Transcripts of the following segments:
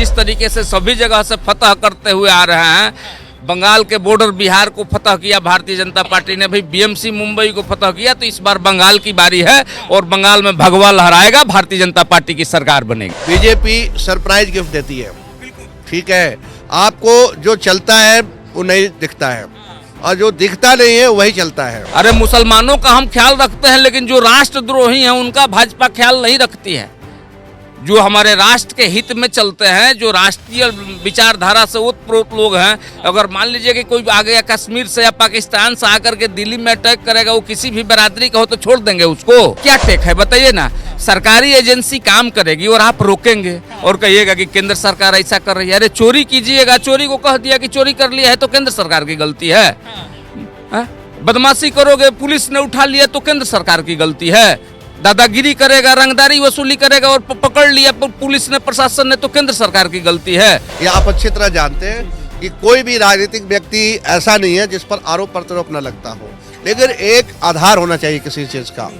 जिस तरीके से सभी जगह से फतह करते हुए आ रहे हैं, बंगाल के बॉर्डर बिहार को फतह किया भारतीय जनता पार्टी ने, भाई बीएमसी मुंबई को फतह किया, तो इस बार बंगाल की बारी है और बंगाल में भगवा लहराएगा, भारतीय जनता पार्टी की सरकार बनेगी। बीजेपी सरप्राइज गिफ्ट देती है, ठीक है। आपको जो चलता है वो नहीं दिखता है और जो दिखता नहीं है वही चलता है। अरे मुसलमानों का हम ख्याल रखते हैं, लेकिन जो राष्ट्रद्रोही हैं उनका भाजपा ख्याल नहीं रखती है। जो हमारे राष्ट्र के हित में चलते हैं, जो राष्ट्रीय विचारधारा से ओतप्रोत लोग हैं, अगर मान लीजिए कि कोई आ गया कश्मीर से या पाकिस्तान से आकर के दिल्ली में अटैक करेगा, वो किसी भी बरादरी का हो तो छोड़ देंगे उसको? क्या टेक है बताइए ना। सरकारी एजेंसी काम करेगी और आप रोकेंगे और कहिएगा कि केंद्र सरकार ऐसा कर रही है। अरे चोरी कीजिएगा, चोरी को कह दिया कि चोरी कर लिया है तो केंद्र सरकार की गलती है। बदमाशी करोगे, पुलिस ने उठा लिया तो केंद्र सरकार की गलती है। दादागिरी करेगा, रंगदारी वसूली करेगा और पकड़ लिया पुलिस ने, प्रशासन ने, तो केंद्र सरकार की गलती है। ये आप अच्छी तरह जानते हैं कि कोई भी राजनीतिक व्यक्ति ऐसा नहीं है जिस पर आरोप प्रत्यारोप न लगता हो, लेकिन एक आधार होना चाहिए किसी चीज का।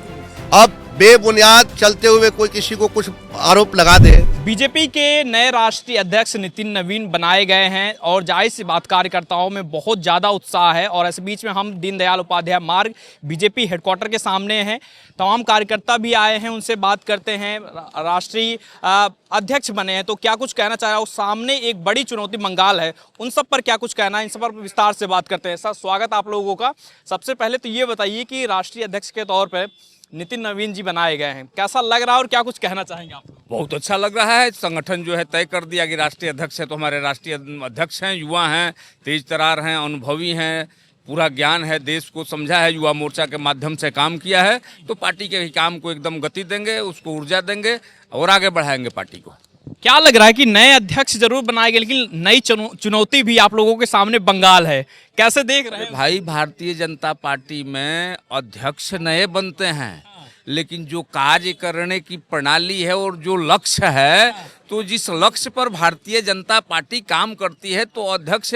अब बेबुनियाद चलते हुए कोई किसी को कुछ आरोप लगा दे। बीजेपी के नए राष्ट्रीय अध्यक्ष नितिन नवीन बनाए गए हैं और जाहिर सी बात कार्यकर्ताओं में बहुत ज़्यादा उत्साह है। और इस बीच में हम दीनदयाल उपाध्याय मार्ग बीजेपी हेडक्वार्टर के सामने हैं। तमाम कार्यकर्ता भी आए हैं, उनसे बात करते हैं। राष्ट्रीय अध्यक्ष बने हैं तो क्या कुछ कहना चाह रहा है, सामने एक बड़ी चुनौती बंगाल है, उन सब पर क्या कुछ कहना है, इन सब पर विस्तार से बात करते हैं। सर स्वागत आप लोगों का। सबसे पहले तो ये बताइए कि राष्ट्रीय अध्यक्ष के तौर पर नितिन नवीन जी बनाए गए हैं, कैसा लग रहा है और क्या कुछ कहना चाहेंगे आप? बहुत अच्छा लग रहा है। संगठन जो है तय कर दिया कि राष्ट्रीय अध्यक्ष है, तो हमारे राष्ट्रीय अध्यक्ष हैं, युवा हैं, तेज तरार हैं, अनुभवी हैं, पूरा ज्ञान है, देश को समझा है, युवा मोर्चा के माध्यम से काम किया है, तो पार्टी के काम को एकदम गति देंगे, उसको ऊर्जा देंगे और आगे बढ़ाएंगे पार्टी को। क्या लग रहा है कि नए अध्यक्ष जरूर बनाए गए, लेकिन नई चुनौती भी आप लोगों के सामने बंगाल है, कैसे देख रहे हैं? भाई भारतीय जनता पार्टी में अध्यक्ष नए बनते हैं, लेकिन जो कार्य करने की प्रणाली है और जो लक्ष्य है, तो जिस लक्ष्य पर भारतीय जनता पार्टी काम करती है, तो अध्यक्ष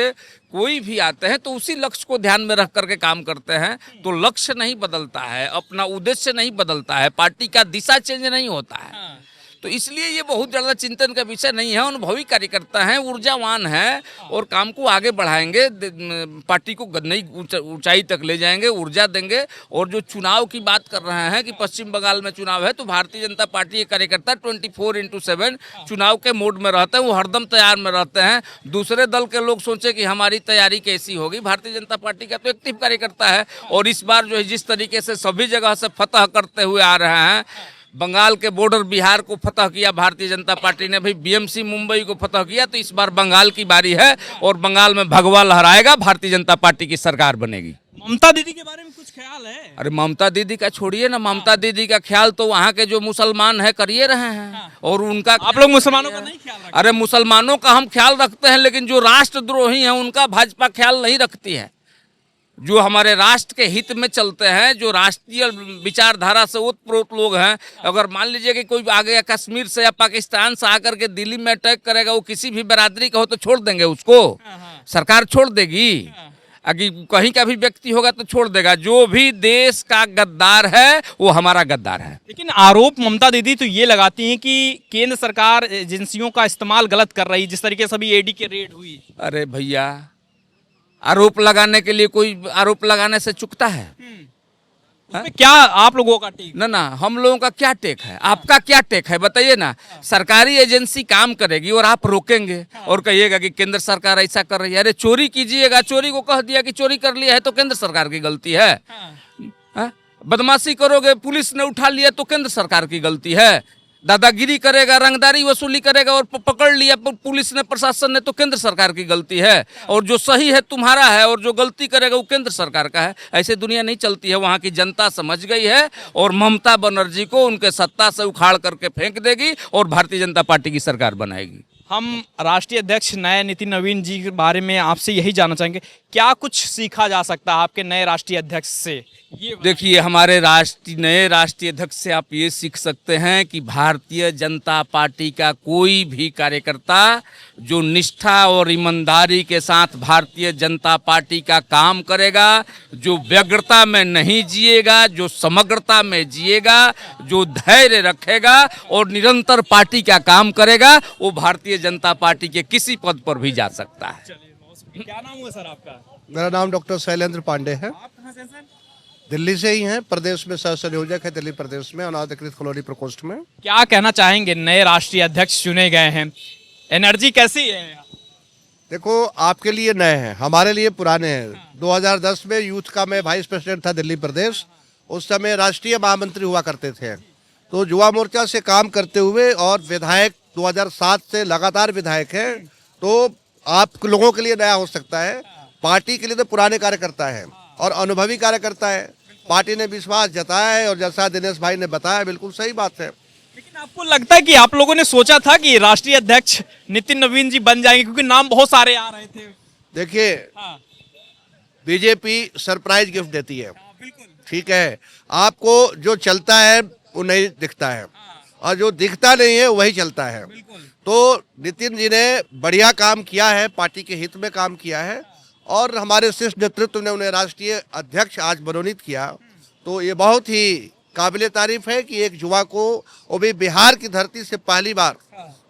कोई भी आते हैं तो उसी लक्ष्य को ध्यान में रख करके काम करते हैं। तो लक्ष्य नहीं बदलता है, अपना उद्देश्य नहीं बदलता है, पार्टी का दिशा चेंज नहीं होता है। तो इसलिए ये बहुत ज़्यादा चिंतन का विषय नहीं है। अनुभवी कार्यकर्ता हैं, ऊर्जावान हैं और काम को आगे बढ़ाएंगे, पार्टी को नई ऊंचाई तक ले जाएंगे, ऊर्जा देंगे। और जो चुनाव की बात कर रहे हैं कि पश्चिम बंगाल में चुनाव है, तो भारतीय जनता पार्टी के कार्यकर्ता 24/7 चुनाव के मोड में रहते हैं, वो हरदम तैयार में रहते हैं। दूसरे दल के लोग सोचे कि हमारी तैयारी कैसी होगी, भारतीय जनता पार्टी का तो एक्टिव कार्यकर्ता है। और इस बार जो है जिस तरीके से सभी जगह से फतह करते हुए आ रहे हैं, बंगाल के बॉर्डर बिहार को फतह किया भारतीय जनता पार्टी ने, भाई बीएमसी मुंबई को फतह किया, तो इस बार बंगाल की बारी है और बंगाल में भगवा लहराएगा, भारतीय जनता पार्टी की सरकार बनेगी। ममता दीदी के बारे में कुछ ख्याल है? अरे ममता दीदी का छोड़िए ना, ममता दीदी का ख्याल तो वहाँ के जो मुसलमान है करिए रहे हैं। और उनका आप लोग मुसलमानों का नहीं ख्याल रखते? अरे मुसलमानों का हम ख्याल रखते हैं, लेकिन जो राष्ट्रद्रोही हैं उनका भाजपा ख्याल नहीं रखती है। जो हमारे राष्ट्र के हित में चलते हैं, जो राष्ट्रीय विचारधारा से ओतप्रोत लोग हैं, अगर मान लीजिए कि कोई आ गया कश्मीर से या पाकिस्तान से आकर के दिल्ली में अटैक करेगा, वो किसी भी बरादरी का हो तो छोड़ देंगे उसको? सरकार छोड़ देगी? अगर कहीं का भी व्यक्ति होगा तो छोड़ देगा। जो भी देश का गद्दार है वो हमारा गद्दार है। लेकिन आरोप ममता दीदी तो ये लगाती हैं कि केंद्र सरकार एजेंसियों का इस्तेमाल गलत कर रही, जिस तरीके से अभी ईडी की रेड हुई। अरे भैया, आरोप लगाने के लिए कोई आरोप लगाने से चुकता है? क्या आप लोगों का टेक? ना, हम लोगों का क्या टेक है, आपका क्या टेक है बताइए ना। सरकारी एजेंसी काम करेगी और आप रोकेंगे और कहिएगा कि केंद्र सरकार ऐसा कर रही है। अरे चोरी कीजिएगा, चोरी को कह दिया कि चोरी कर लिया है तो केंद्र सरकार की गलती है। बदमाशी करोगे, पुलिस ने उठा लिया तो केंद्र सरकार की गलती है। दादागिरी करेगा, रंगदारी वसूली करेगा और पकड़ लिया पुलिस ने, प्रशासन ने, तो केंद्र सरकार की गलती है। और जो सही है तुम्हारा है और जो गलती करेगा वो केंद्र सरकार का है। ऐसे दुनिया नहीं चलती है। वहाँ की जनता समझ गई है और ममता बनर्जी को उनके सत्ता से उखाड़ करके फेंक देगी और भारतीय जनता पार्टी की सरकार बनाएगी। हम राष्ट्रीय अध्यक्ष नए नितिन नवीन जी के बारे में आपसे यही जानना चाहेंगे, क्या कुछ सीखा जा सकता है आपके नए राष्ट्रीय अध्यक्ष से? ये देखिए, हमारे नए राष्ट्रीय अध्यक्ष से आप ये सीख सकते हैं कि भारतीय जनता पार्टी का कोई भी कार्यकर्ता जो निष्ठा और ईमानदारी के साथ भारतीय जनता पार्टी का काम करेगा, जो व्यग्रता में नहीं जिएगा, जो समग्रता में जिएगा, जो धैर्य रखेगा और निरंतर पार्टी का काम करेगा, वो भारतीय जनता पार्टी के किसी पद पर भी जा सकता है। क्या नाम हुआ सर आपका? मेरा नाम डॉक्टर शैलेंद्र पांडे है। आप कहाँ से हैं सर? दिल्ली से ही हैं, प्रदेश में सह संयोजक है दिल्ली प्रदेश में अनाधिकृत कॉलोनी प्रकोष्ठ में। क्या कहना चाहेंगे, नए राष्ट्रीय अध्यक्ष चुने गए हैं, एनर्जी कैसी है? देखो, आपके लिए नए हैं, हमारे लिए पुराने हैं। 2010 में यूथ का मैं वाइस प्रेसिडेंट था दिल्ली प्रदेश, उस समय राष्ट्रीय महामंत्री हुआ करते थे। तो युवा मोर्चा से काम करते हुए और विधायक 2007 से लगातार विधायक है, तो आप लोगों के लिए नया हो सकता है, पार्टी के लिए तो पुराने कार्यकर्ता है और अनुभवी कार्यकर्ता है। पार्टी ने विश्वास जताया है और जैसा दिनेश भाई ने बताया, बिल्कुल सही बात है। लेकिन आपको लगता है कि आप लोगों ने सोचा था कि राष्ट्रीय अध्यक्ष नितिन नवीन जी बन जाएंगे, क्योंकि नाम बहुत सारे आ रहे थे? देखिए, हाँ, बीजेपी सरप्राइज गिफ्ट देती है, बिल्कुल। ठीक है। आपको जो चलता है वो नहीं दिखता है और जो दिखता नहीं है वही चलता है। तो नितिन जी ने बढ़िया काम किया है, पार्टी के हित में काम किया है और हमारे शीर्ष नेतृत्व ने उन्हें राष्ट्रीय अध्यक्ष आज मनोनीत किया। तो ये बहुत ही काबिले तारीफ है कि एक युवा को, वो भी बिहार की धरती से पहली बार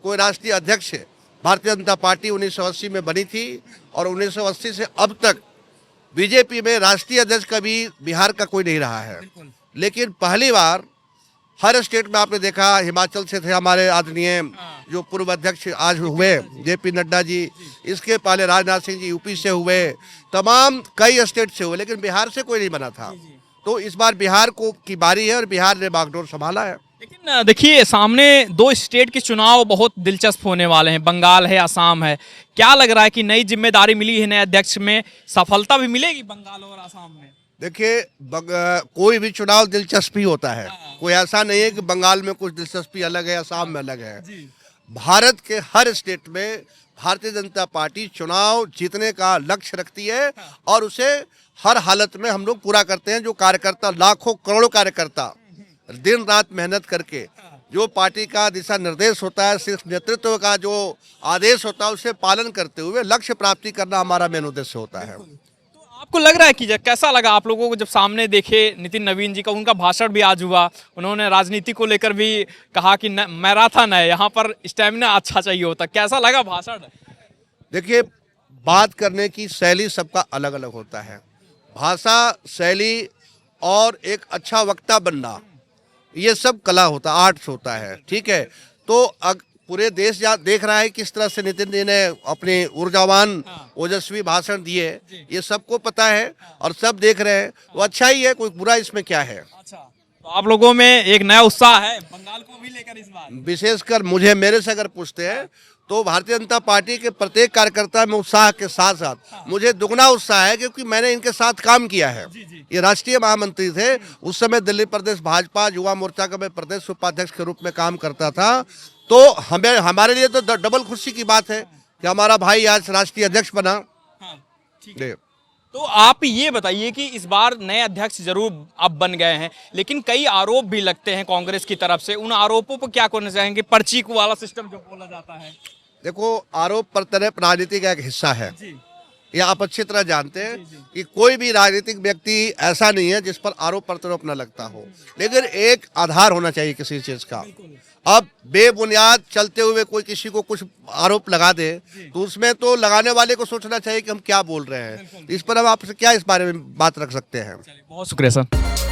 कोई राष्ट्रीय अध्यक्ष है। भारतीय जनता पार्टी 1980 में बनी थी और 1980 से अब तक बीजेपी में राष्ट्रीय अध्यक्ष कभी बिहार का कोई नहीं रहा है, लेकिन पहली बार हर स्टेट में आपने देखा। हिमाचल से थे हमारे आदरणीय जो पूर्व अध्यक्ष आज हुए जेपी नड्डा जी, इसके पहले राजनाथ सिंह जी यूपी से हुए, तमाम कई स्टेट से हुए, लेकिन बिहार से कोई नहीं बना था। तो इस बार बिहार को की बारी है और बिहार ने बागडोर संभाला है। लेकिन देखिए, सामने दो स्टेट के चुनाव बहुत दिलचस्प होने वाले हैं, बंगाल है, असम है। क्या लग रहा है कि नई जिम्मेदारी मिली है नए अध्यक्ष में, सफलता भी मिलेगी बंगाल और असम में? देखिए, कोई भी चुनाव दिलचस्पी होता है, कोई ऐसा नहीं है कि बंगाल में कुछ दिलचस्पी अलग है, असम में अलग है। भारत के हर स्टेट में भारतीय जनता पार्टी चुनाव जीतने का लक्ष्य रखती है और उसे हर हालत में हम लोग पूरा करते हैं। जो कार्यकर्ता, लाखों करोड़ों कार्यकर्ता दिन रात मेहनत करके जो पार्टी का दिशा निर्देश होता है, शीर्ष नेतृत्व का जो आदेश होता है, उसे पालन करते हुए लक्ष्य प्राप्ति करना हमारा मेन उद्देश्य होता है। आपको लग रहा है कि कैसा लगा आप लोगों को जब सामने देखे नितिन नवीन जी का? उनका भाषण भी आज हुआ, उन्होंने राजनीति को लेकर भी कहा कि मैराथन है, यहाँ पर स्टैमिना अच्छा चाहिए होता। कैसा लगा भाषण? देखिए, बात करने की शैली सबका अलग अलग होता है, भाषा शैली और एक अच्छा वक्ता बनना, ये सब कला होता है, आर्ट्स होता है, ठीक है। तो पूरे देश देख रहा है किस तरह से नितिन जी ने अपने ऊर्जावान ओजस्वी भाषण दिए, ये सबको पता है और सब देख रहे हैं। वो अच्छा ही है, कोई बुरा इसमें क्या है। अच्छा, तो आप लोगों में एक नया उत्साह है बंगाल को भी लेकर इस बार? विशेषकर मेरे से अगर पूछते हैं तो भारतीय जनता पार्टी के प्रत्येक कार्यकर्ता में उत्साह के साथ साथ मुझे दुगना उत्साह है, क्योंकि मैंने इनके साथ काम किया है। ये राष्ट्रीय महामंत्री थे, उस समय दिल्ली प्रदेश भाजपा युवा मोर्चा का मैं प्रदेश उपाध्यक्ष के रूप में काम करता था। तो हमारे लिए तो डबल खुशी की बात है कि हमारा भाई आज राष्ट्रीय अध्यक्ष बना। तो आप ये बताइए कि इस बार नए अध्यक्ष जरूर अब बन गए हैं, लेकिन कई आरोप भी लगते हैं कांग्रेस की तरफ से। उन आरोपों पर क्या कहना चाहेंगे? पर्ची वाला सिस्टम जो बोला जाता है। देखो, आरोप प्रत्यारोप राजनीति का एक हिस्सा है, ये आप अच्छी तरह जानते हैं कि कोई भी राजनीतिक व्यक्ति ऐसा नहीं है जिस पर आरोप प्रत्यारोप न लगता हो, लेकिन एक आधार होना चाहिए किसी चीज का। अब बेबुनियाद चलते हुए कोई किसी को कुछ आरोप लगा दे तो उसमें तो लगाने वाले को सोचना चाहिए कि हम क्या बोल रहे हैं। इस पर हम आपसे क्या इस बारे में बात रख सकते हैं। बहुत शुक्रिया सर।